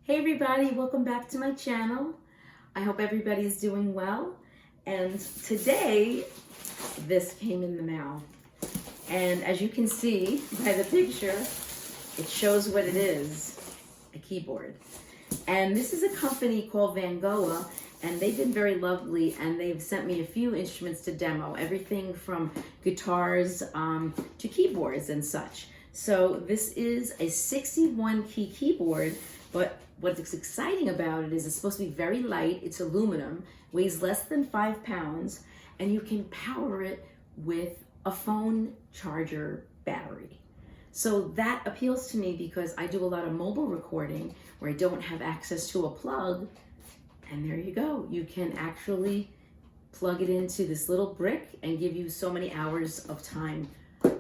Hey everybody, welcome back to my channel. I hope everybody's doing well. And today, this came in the mail. And as you can see by the picture, it shows what it is, a keyboard. And this is a company called Vangoa, and they've been very lovely, and they've sent me a few instruments to demo, everything from guitars to keyboards and such. So this is a 61 key keyboard, but what's exciting about it is it's supposed to be very light. It's aluminum, weighs less than 5 pounds, and you can power it with a phone charger battery. So that appeals to me because I do a lot of mobile recording where I don't have access to a plug. And there you go. You can actually plug it into this little brick and give you so many hours of time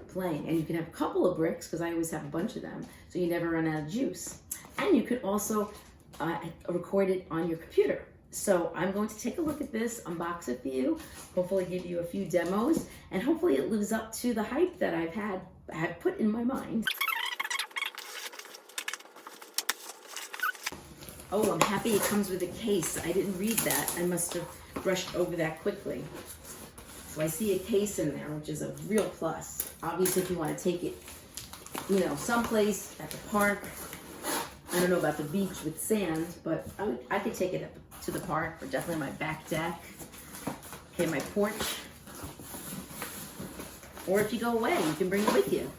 playing. And you can have a couple of bricks because I always have a bunch of them, so you never run out of juice. And you could also record it on your computer. So I'm going to take a look at this, unbox it for you, hopefully give you a few demos, and hopefully it lives up to the hype that I had put in my mind. Oh, I'm happy it comes with a case. I didn't read that. I must have brushed over that quickly. So I see a case in there, which is a real plus. Obviously, if you want to take it, you know, someplace at the park. I don't know about the beach with sand, but I could take it up to the park, or definitely my back deck. Okay, my porch. Or if you go away, you can bring it with you.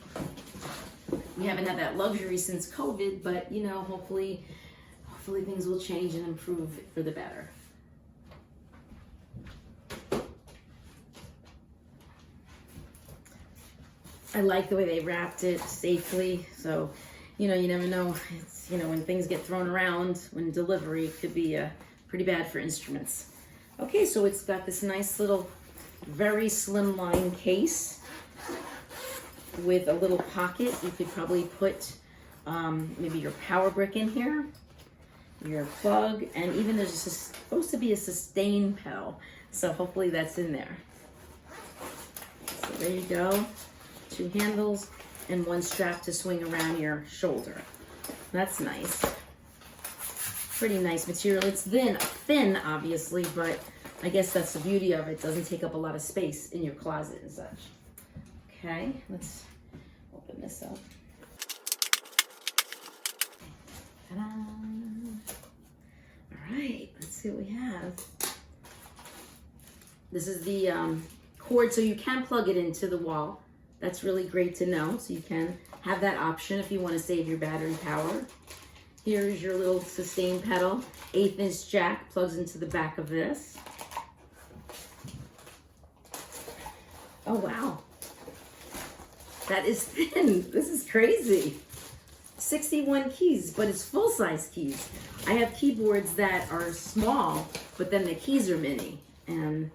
We haven't had that luxury since COVID, but you know, hopefully things will change and improve for the better. I like the way they wrapped it safely, so you know, you never know. It's, you know, when things get thrown around, when delivery, it could be pretty bad for instruments. Okay, so it's got this nice little, very slimline case with a little pocket. You could probably put maybe your power brick in here, your plug, and even there's supposed to be a sustain pedal. So hopefully that's in there. So there you go. 2 handles and 1 strap to swing around your shoulder. That's nice. Pretty nice material. It's thin obviously, but I guess that's the beauty of it. It doesn't take up a lot of space in your closet and such. Okay, let's open this up. Ta-da! All right, let's see what we have. This is the cord, so you can plug it into the wall. That's really great to know. So you can have that option if you want to save your battery power. Here's your little sustain pedal. 1/8" jack plugs into the back of this. Oh, wow. That is thin. This is crazy. 61 keys, but it's full-size keys. I have keyboards that are small, but then the keys are mini. And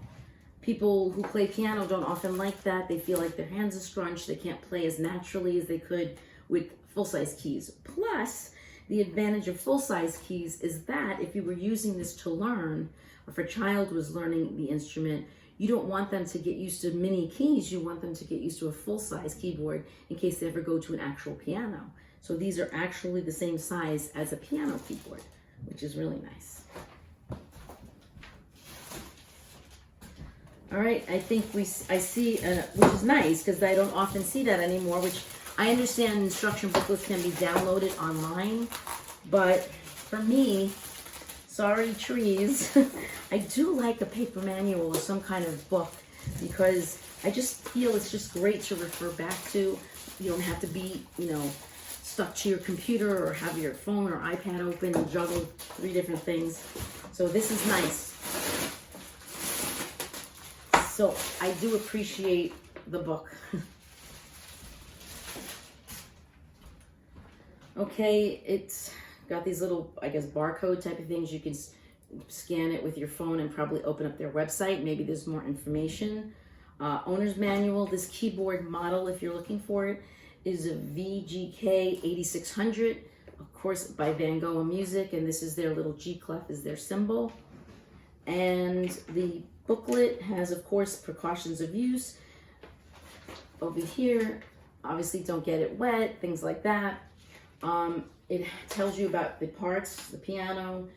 people who play piano don't often like that. They feel like their hands are scrunched. They can't play as naturally as they could with full-size keys. Plus, the advantage of full-size keys is that if you were using this to learn, or if a child was learning the instrument, you don't want them to get used to mini keys. You want them to get used to a full-size keyboard in case they ever go to an actual piano. So these are actually the same size as a piano keyboard, which is really nice. All right, I think I see, which is nice because I don't often see that anymore, which I understand instruction booklets can be downloaded online, but for me, sorry trees, I do like a paper manual or some kind of book because I just feel it's just great to refer back to. You don't have to be, you know, stuck to your computer or have your phone or iPad open and juggle 3 different things. So this is nice. So I do appreciate the book. Okay, it's got these little, I guess, barcode type of things. You can scan it with your phone and probably open up their website. Maybe there's more information. Owner's manual. This keyboard model, if you're looking for it, is a VGK 8600, of course, by Vangoa Music, and this is their little G clef is their symbol. And the booklet has, of course, precautions of use. Over here, obviously don't get it wet, things like that. It tells you about the parts, the piano,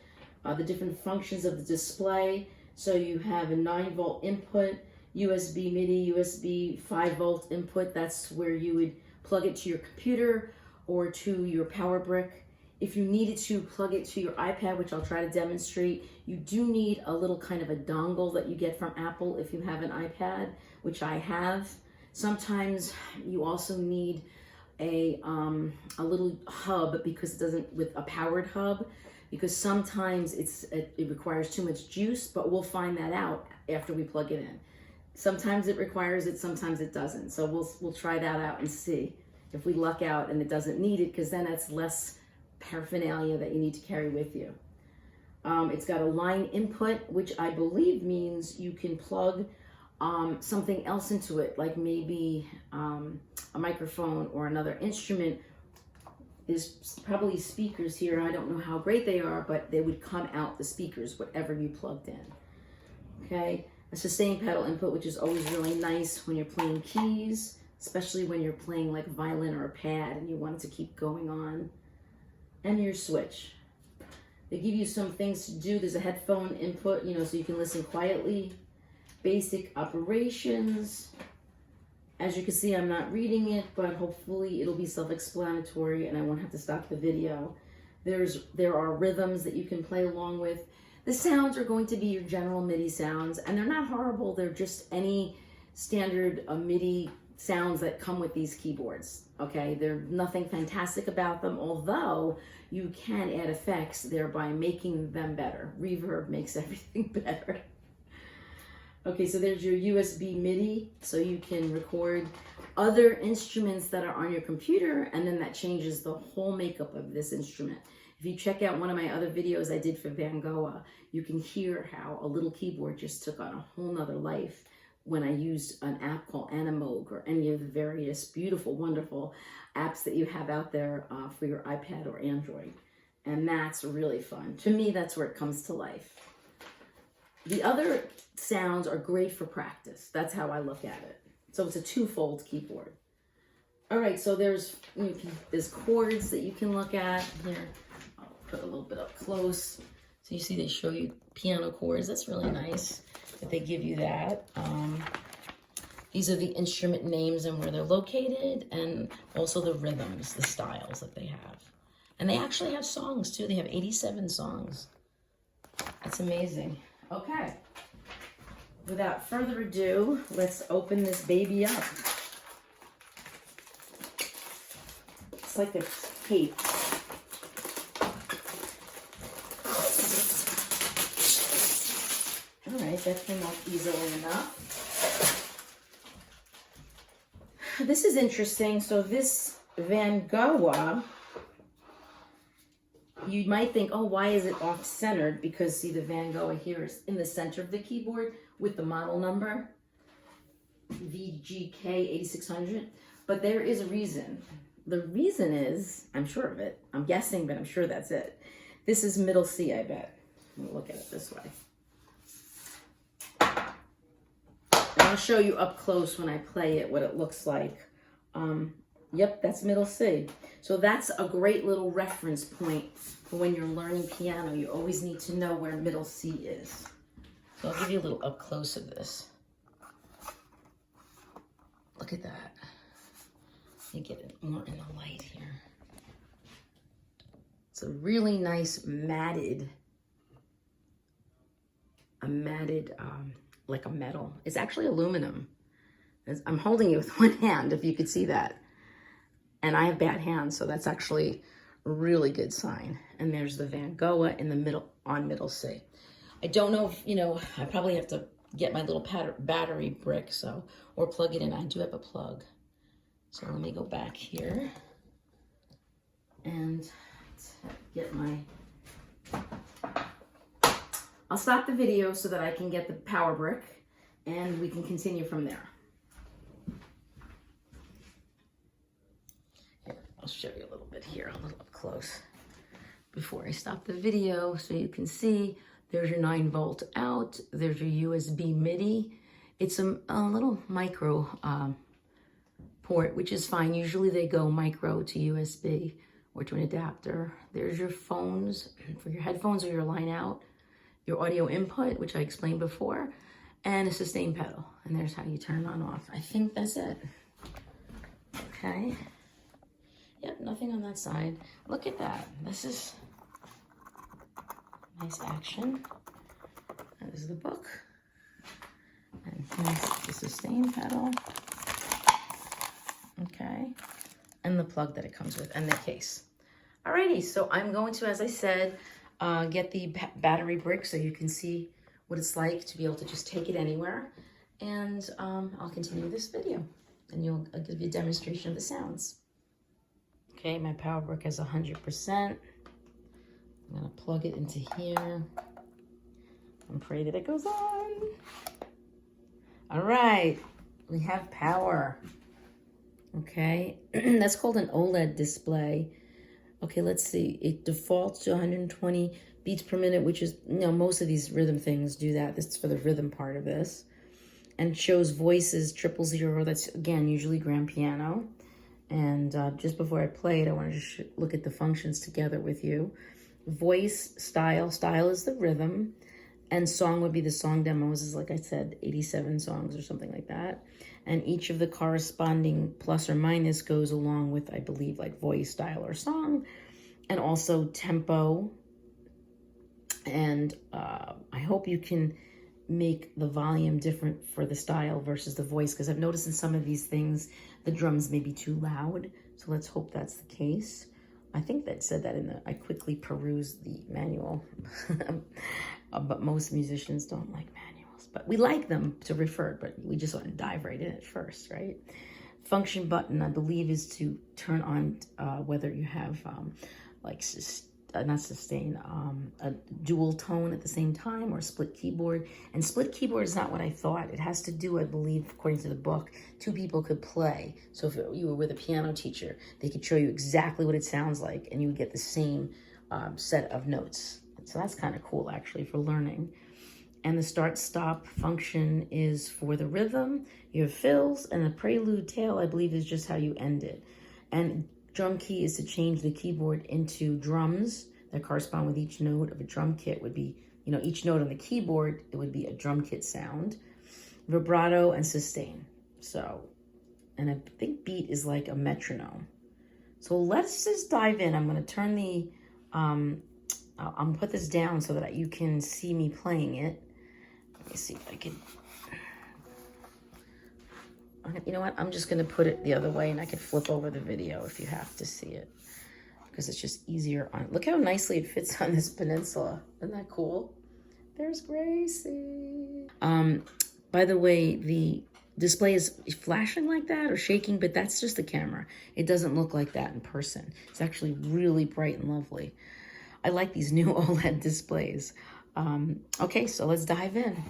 the different functions of the display. So you have a 9-volt input, USB MIDI, USB 5-volt input. That's where you would plug it to your computer or to your power brick. If you needed to plug it to your iPad, which I'll try to demonstrate, you do need a little kind of a dongle that you get from Apple if you have an iPad, which I have. Sometimes you also need a little hub, because it doesn't, with a powered hub, because sometimes it requires too much juice, but we'll find that out after we plug it in. Sometimes it requires it, sometimes it doesn't. So we'll try that out and see if we luck out and it doesn't need it, because then that's less paraphernalia that you need to carry with you. It's got a line input, which I believe means you can plug something else into it, like maybe a microphone or another instrument. There's probably speakers here. I don't know how great they are, but they would come out the speakers, whatever you plugged in. Okay, a sustain pedal input, which is always really nice when you're playing keys, especially when you're playing like a violin or a pad and you want it to keep going on. And your switch. They give you some things to do. There's a headphone input, so you can listen quietly. Basic operations. As you can see, I'm not reading it, but hopefully it'll be self-explanatory and I won't have to stop the video. There are rhythms that you can play along with. The sounds are going to be your general MIDI sounds, and they're not horrible. They're just any standard MIDI sounds that come with these keyboards. Okay, there's nothing fantastic about them, although you can add effects thereby making them better. Reverb makes everything better. Okay, so there's your USB MIDI, so you can record other instruments that are on your computer, and then that changes the whole makeup of this instrument. If you check out one of my other videos I did for Vangoa, you can hear how a little keyboard just took on a whole nother life when I used an app called Animoog, or any of the various beautiful, wonderful apps that you have out there for your iPad or Android. And that's really fun. To me, that's where it comes to life. The other sounds are great for practice. That's how I look at it. So it's a two-fold keyboard. All right, so there's chords that you can look at. Here, I'll put a little bit up close. So you see they show you piano chords. That's really nice that they give you that. These are the instrument names and where they're located, and also the rhythms, the styles that they have. And they actually have songs too. They have 87 songs. That's amazing. Okay. Without further ado, let's open this baby up. It's like there's tape. All right, that came off easily enough. This is interesting. So this Vangoa, you might think, oh, why is it off-centered? Because see, the Vangoa here is in the center of the keyboard with the model number, VGK 8600. But there is a reason. The reason is, I'm sure of it. I'm guessing, but I'm sure that's it. This is middle C, I bet. I'm gonna look at it this way. And I'll show you up close when I play it what it looks like. Yep, that's middle C. So that's a great little reference point for when you're learning piano. You always need to know where middle C is. So I'll give you a little up close of this. Look at that. Let me get it more in the light here. It's a really nice matted, like a metal. It's actually aluminum. I'm holding it with one hand, if you could see that. And I have bad hands, so that's actually a really good sign. And there's the Vangoa in the middle, on middle C. I don't know if, I probably have to get my little battery brick, or plug it in. I do have a plug. So let me go back here and get I'll stop the video so that I can get the power brick and we can continue from there. Here, I'll show you a little bit here, a little up close before I stop the video so you can see there's your 9-volt out, there's your USB MIDI. It's a little micro port, which is fine. Usually they go micro to USB or to an adapter. There's your phones for your headphones or your line out, your audio input, which I explained before, and a sustain pedal. And there's how you turn it on off. I think that's it. Okay. Yep, nothing on that side. Look at that. This is nice action. That is the book. And here's the sustain pedal. Okay. And the plug that it comes with and the case. Alrighty, so I'm going to, as I said, get the battery brick so you can see what it's like to be able to just take it anywhere. And I'll continue this video and I'll give you a demonstration of the sounds. Okay, my power brick has 100%. I'm gonna plug it into here and pray that it goes on. All right, we have power. Okay, that's called an OLED display. Okay, let's see. It defaults to 120 beats per minute, which is, you know, most of these rhythm things do that. This is for the rhythm part of this. And shows voices 000. That's, again, usually grand piano. And just before I play it, I want to look at the functions together with you. Voice, style. Style is the rhythm. And song would be the song demos, is like I said, 87 songs or something like that. And each of the corresponding plus or minus goes along with, I believe, like voice, style, or song. And also tempo. And I hope you can make the volume different for the style versus the voice, because I've noticed in some of these things, the drums may be too loud. So let's hope that's the case. I think that said that in the, I quickly perused the manual. But most musicians don't like manuals, but we like them to refer, but we just want to dive right in at first, right? Function button, I believe, is to turn on whether you have like not sustain, a dual tone at the same time, or split keyboard. And split keyboard is not what I thought. It has to do, I believe, according to the book, 2 people could play. So if you were with a piano teacher, they could show you exactly what it sounds like, and you would get the same set of notes. So that's kind of cool, actually, for learning. And the start-stop function is for the rhythm, your fills, and the prelude tail, I believe, is just how you end it. And drum key is to change the keyboard into drums that correspond with each note of a drum kit. Would be, you know, each note on the keyboard, it would be a drum kit sound. Vibrato and sustain. So, and I think beat is like a metronome. So let's just dive in. I'm going to turn the, I'll put this down so that you can see me playing it. Let me see if I can. You know what? I'm just going to put it the other way, and I could flip over the video if you have to see it, because it's just easier on. Look how nicely it fits on this peninsula. Isn't that cool? There's Gracie. By the way, the display is flashing like that or shaking, but that's just the camera. It doesn't look like that in person. It's actually really bright and lovely. I like these new OLED displays. Okay, so let's dive in.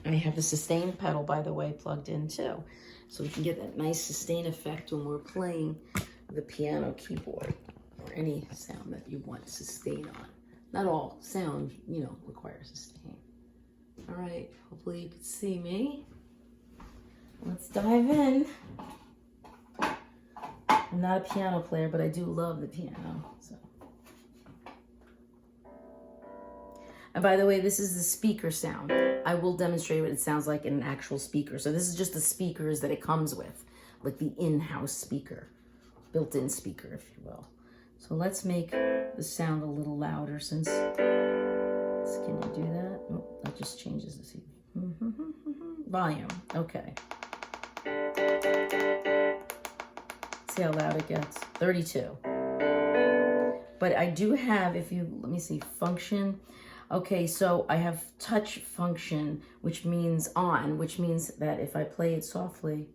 I have the sustain pedal, by the way, plugged in too. So we can get that nice sustain effect when we're playing the piano keyboard, or any sound that you want sustain on. Not all sound, you know, requires sustain. All right, hopefully you can see me. Let's dive in. I'm not a piano player, but I do love the piano, so. And by the way, this is the speaker sound. I will demonstrate what it sounds like in an actual speaker. So this is just the speakers that it comes with, like the in-house speaker, built-in speaker, if you will. So let's make the sound a little louder since, can you do that? Oh, that just changes the volume, okay. See how loud it gets, 32. But I do have, if you, let me see, function. Okay, so I have touch function, which means on, which means that if I play it softly,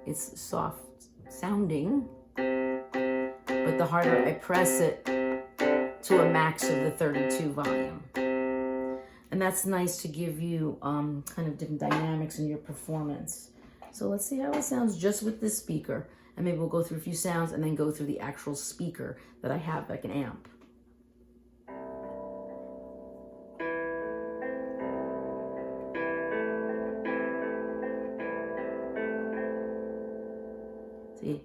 it's soft sounding, but the harder I press it to a max of the 32 volume. And that's nice to give you kind of different dynamics in your performance. So let's see how it sounds just with this speaker. And maybe we'll go through a few sounds and then go through the actual speaker that I have, like an amp. See,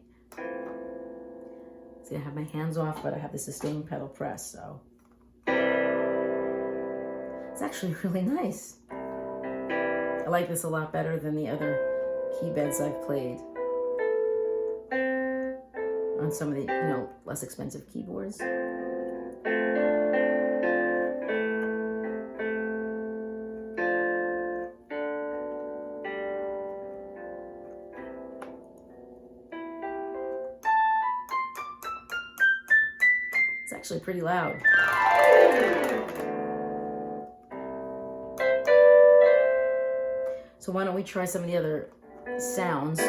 See, I have my hands off, but I have the sustain pedal pressed, so. It's actually really nice. I like this a lot better than the other key beds I've played on some of the, less expensive keyboards. It's actually pretty loud. So why don't we try some of the other sounds?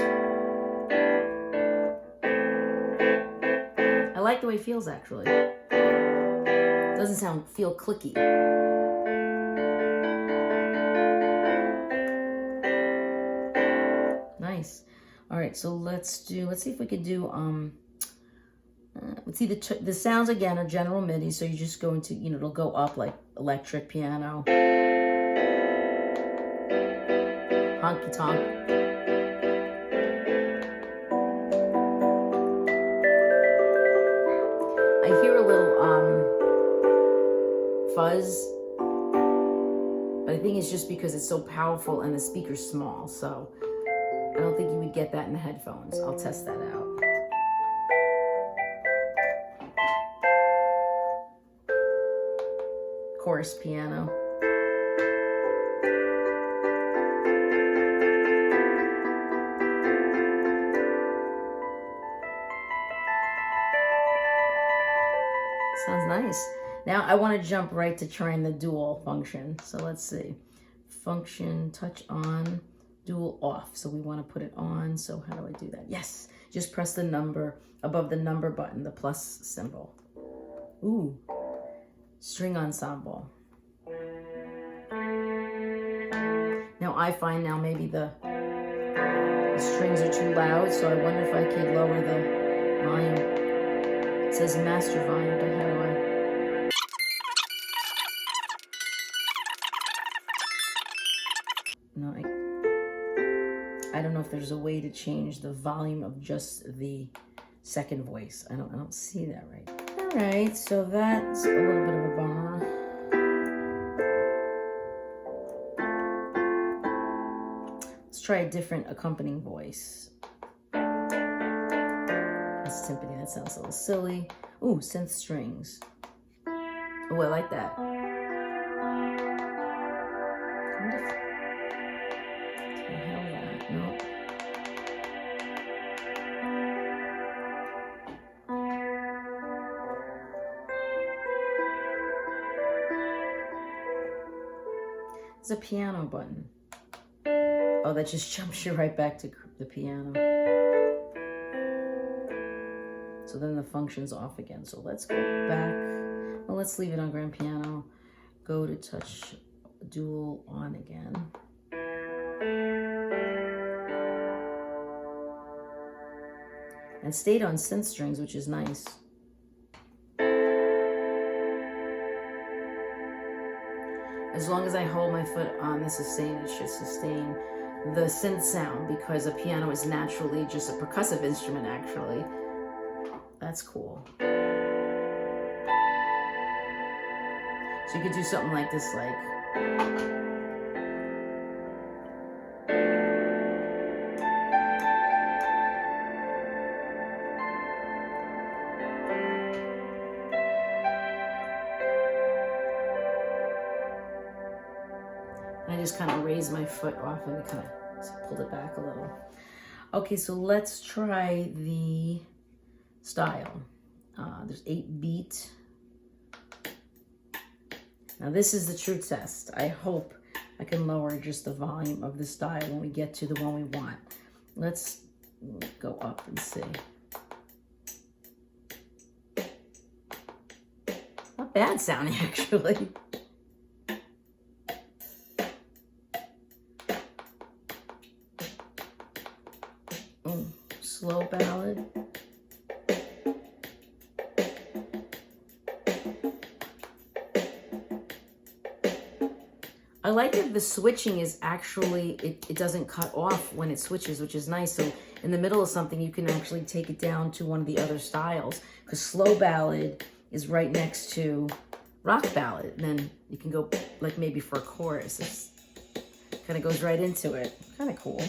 I like the way it feels, actually. It doesn't feel clicky. Nice. All right, so let's see if we could do, let's see, the sounds again are general MIDI, so you just go into, it'll go up like electric piano. Honky tonk. I hear a little fuzz, but I think it's just because it's so powerful and the speaker's small, so I don't think you would get that in the headphones. I'll test that out. Chorus piano. Sounds nice. Now I want to jump right to trying the dual function. So let's see. Function, touch on, dual off. So we want to put it on. So how do I do that? Yes. Just press the number above the number button, the plus symbol. Ooh. String ensemble. Now I find maybe the strings are too loud, so I wonder if I could lower the volume. It says master volume, but how do I? No, I don't know if there's a way to change the volume of just the second voice. I don't see that right. All right, so that's a little bit of a bummer. Let's try a different accompanying voice. That's timpani, that sounds a little silly. Ooh, synth strings. Oh, I like that. No. There's a piano button. Oh, that just jumps you right back to the piano. So then the function's off again. So let's go back. Well, let's leave it on grand piano. Go to touch dual on again. And stayed on synth strings, which is nice. As long as I hold my foot on the sustain, it should sustain the synth sound, because a piano is naturally just a percussive instrument, actually. That's cool. So you could do something like this, like... I just kind of raised my foot off and kind of pulled it back a little. Okay, so let's try the style. There's 8-beat. Now this is the true test. I hope I can lower just the volume of the style when we get to the one we want. Let's go up and see. Not bad sounding, actually. Slow ballad. I like that the switching is actually, it doesn't cut off when it switches, which is nice. So in the middle of something, you can actually take it down to one of the other styles, because slow ballad is right next to rock ballad. And then you can go like maybe for a chorus. It's kind of goes right into it. Kind of cool.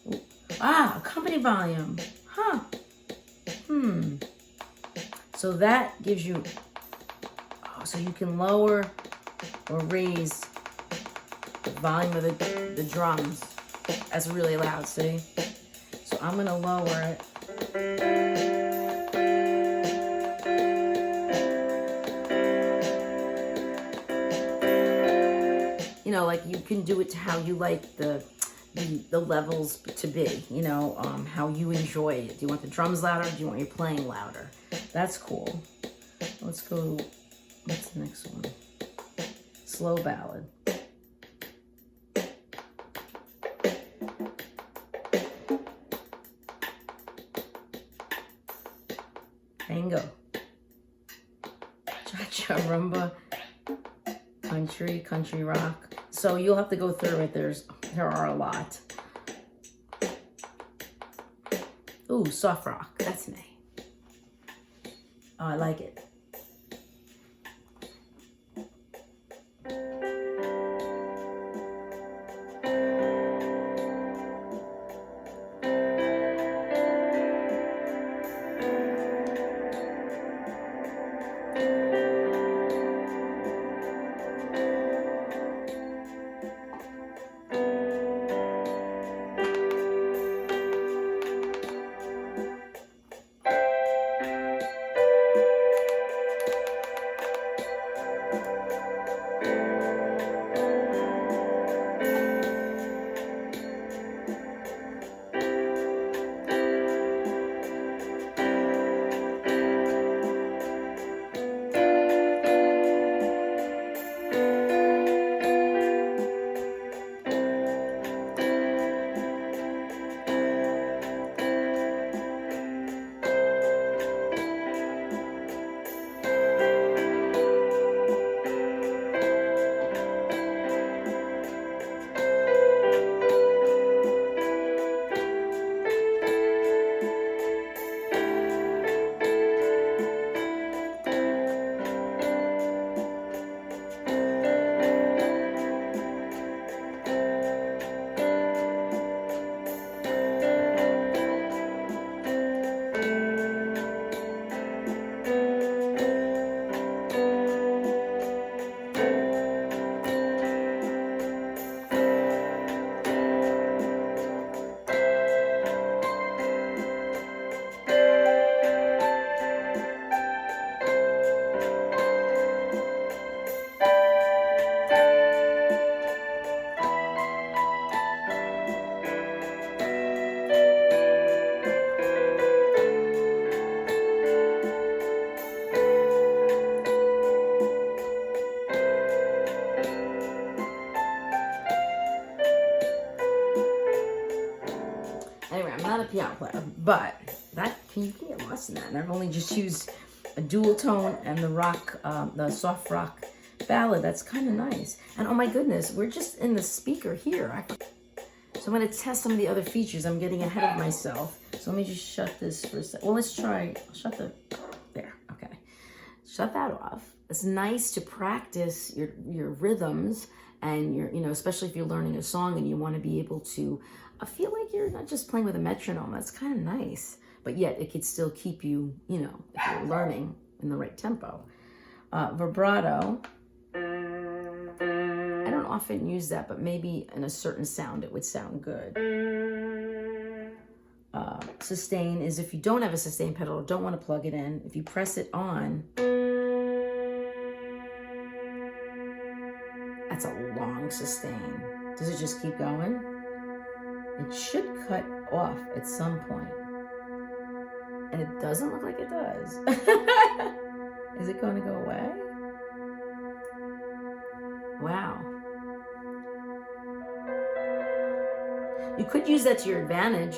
Ooh. Ah, accompany volume. Huh. So that gives you, so you can lower or raise the volume of the drums. That's really loud, see? So I'm gonna lower it. You know, like you can do it to how you like the levels to be, you know, how you enjoy it. Do you want the drums louder? Do you want your playing louder? That's cool. Let's go, what's the next one? Slow ballad. Tango. Cha-cha, rumba, country rock. So you'll have to go through it. There are a lot. Ooh, soft rock. That's me. Oh, I like it. Anyway, I'm not a piano player, but that you can get lost in that. And I've only just used a dual tone and the rock, the soft rock ballad. That's kind of nice. And oh my goodness, we're just in the speaker here. So I'm going to test some of the other features. I'm getting ahead of myself. So let me just shut this for a second. Well, let's try, there, okay. Shut that off. It's nice to practice your rhythms and especially if you're learning a song and you want to be able to feel like you're not just playing with a metronome. That's kind of nice, but yet it could still keep you, if you're learning in the right tempo. Vibrato. I don't often use that, but maybe in a certain sound it would sound good. Sustain is if you don't have a sustain pedal or don't want to plug it in, if you press it on, that's a long sustain. Does it just keep going? It should cut off at some point. And it doesn't look like it does. Is it going to go away? Wow. You could use that to your advantage.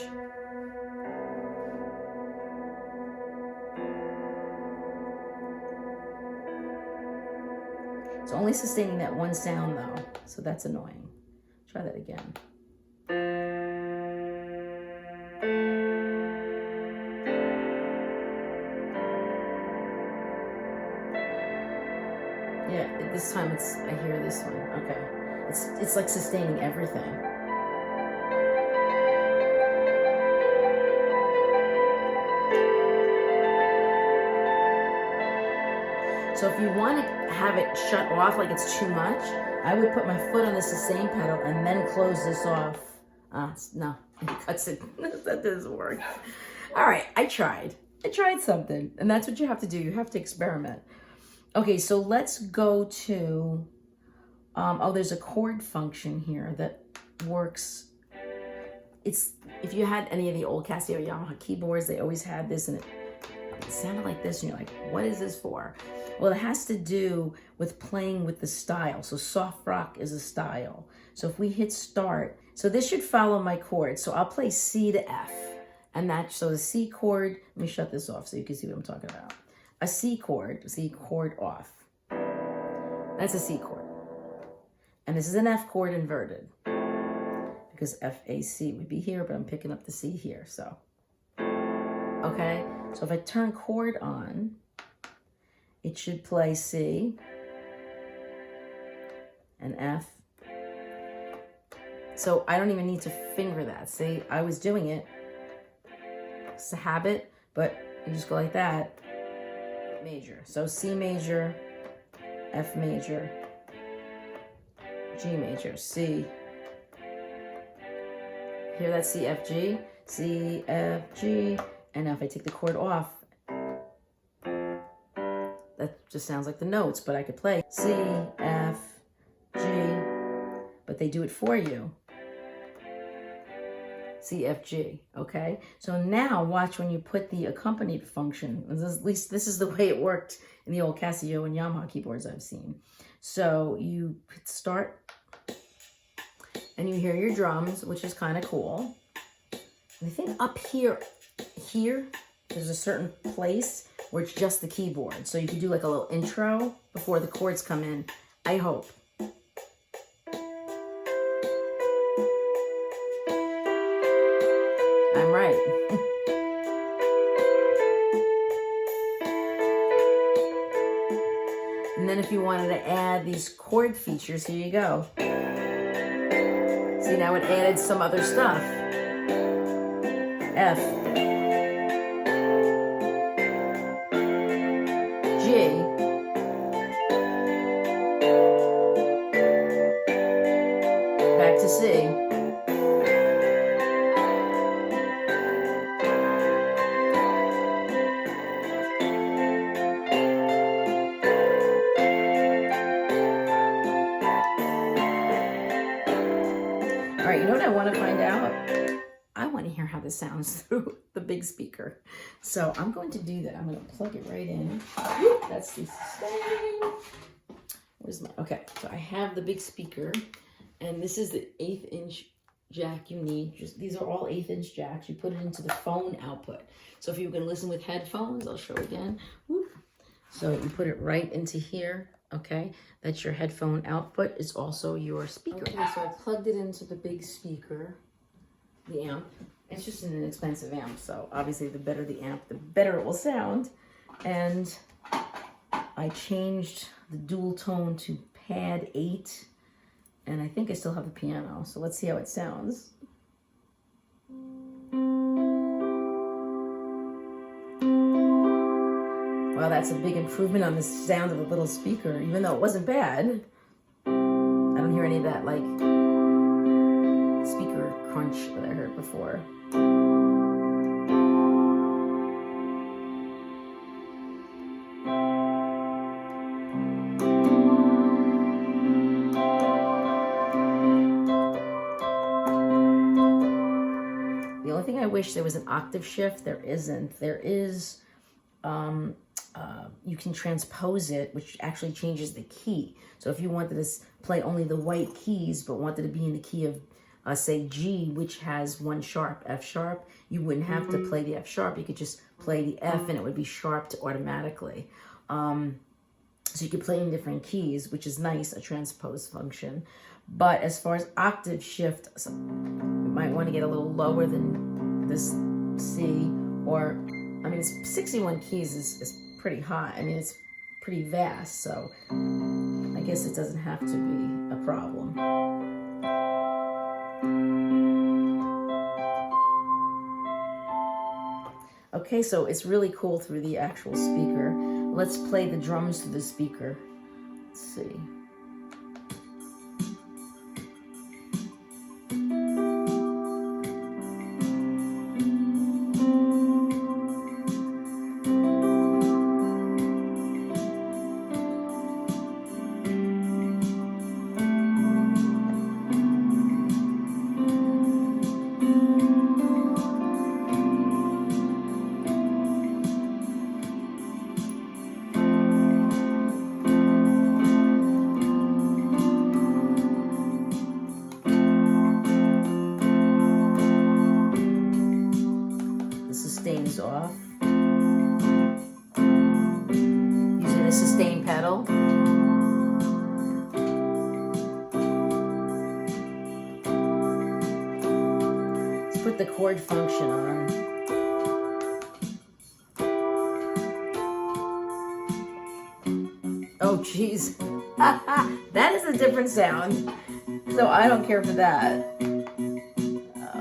It's only sustaining that one sound though, so that's annoying. Try that again. Yeah, this time I hear this one. Okay. It's like sustaining everything. So if you want to have it shut off like it's too much, I would put my foot on the sustain pedal and then close this off. No, it cuts it. That doesn't work. All right, I tried something, and that's what you have to do. You have to experiment. Okay, so let's go to, there's a chord function here that works. It's, if you had any of the old Casio Yamaha keyboards, they always had this, and it sounded like this, and you're like, what is this for? Well, it has to do with playing with the style. So soft rock is a style. So if we hit start, so this should follow my chord. So I'll play C to F, and so the C chord, let me shut this off so you can see what I'm talking about. A C chord off. That's a C chord. And this is an F chord inverted, because F-A-C would be here, but I'm picking up the C here, so. Okay, so if I turn chord on, it should play C and F. So I don't even need to finger that. See, I was doing it. It's a habit, but you just go like that. Major. So C major, F major, G major, C. Hear that C, F, G? C, F, G. And now if I take the chord off, that just sounds like the notes, but I could play C, F, G, but they do it for you. C, F, G, okay? So now watch when you put the accompanied function, at least this is the way it worked in the old Casio and Yamaha keyboards I've seen. So you start and you hear your drums, which is kind of cool. And I think up here, there's a certain place where it's just the keyboard. So you can do like a little intro before the chords come in, I hope. I'm right. And then if you wanted to add these chord features, here you go. See, now it added some other stuff. F, G, back to C. All right, you know what I want to find out? I want to hear how this sounds through the big speaker. So I'm going to do that. I'm going to plug it right in. That's the sustain. Where's my, okay, so I have the big speaker, and this is the 1/8 inch jack you need. These are all 1/8 inch jacks. You put it into the phone output. So if you can listen with headphones, I'll show again. Whoop. So you put it right into here. Okay, that's your headphone output. It's also your speaker. Okay, so I plugged it into the big speaker, the amp. It's just an inexpensive amp, so obviously the better the amp, the better it will sound. And I changed the dual tone to pad 8, and I think I still have the piano, so let's see how it sounds. Wow, that's a big improvement on the sound of the little speaker, even though it wasn't bad. I don't hear any of that, like, speaker crunch that I heard before. The only thing I wish there was an octave shift, there isn't. There is, you can transpose it, which actually changes the key. So if you wanted to play only the white keys, but wanted to be in the key of, say, G, which has 1 sharp, F sharp, you wouldn't have to play the F sharp. You could just play the F, and it would be sharped automatically. So you could play in different keys, which is nice, a transpose function. But as far as octave shift, you might want to get a little lower than this C, or, I mean, 61 keys is pretty high. I mean, it's pretty vast, so guess it doesn't have to be a problem. Okay, so it's really cool through the actual speaker. Let's play the drums through the speaker. Let's see. Sustains off. Using a sustain pedal. Let's put the chord function on. Oh geez, that is a different sound. So I don't care for that.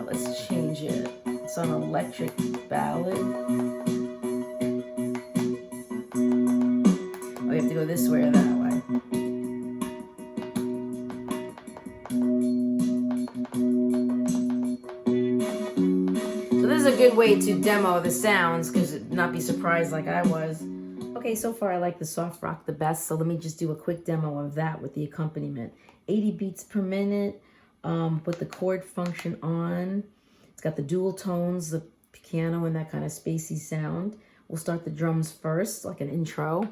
Let's change it. It's on electric ballad. Oh, you have to go this way or that way. So this is a good way to demo the sounds, because not be surprised like I was. Okay, so far I like the soft rock the best, so let me just do a quick demo of that with the accompaniment. 80 beats per minute, with the chord function on. It's got the dual tones, the piano, and that kind of spacey sound. We'll start the drums first, like an intro.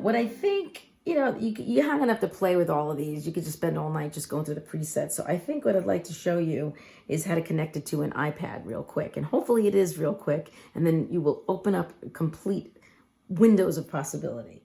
What I think, you don't have to play with all of these. You could just spend all night just going through the presets. So I think what I'd like to show you is how to connect it to an iPad real quick. And hopefully it is real quick. And then you will open up complete windows of possibility.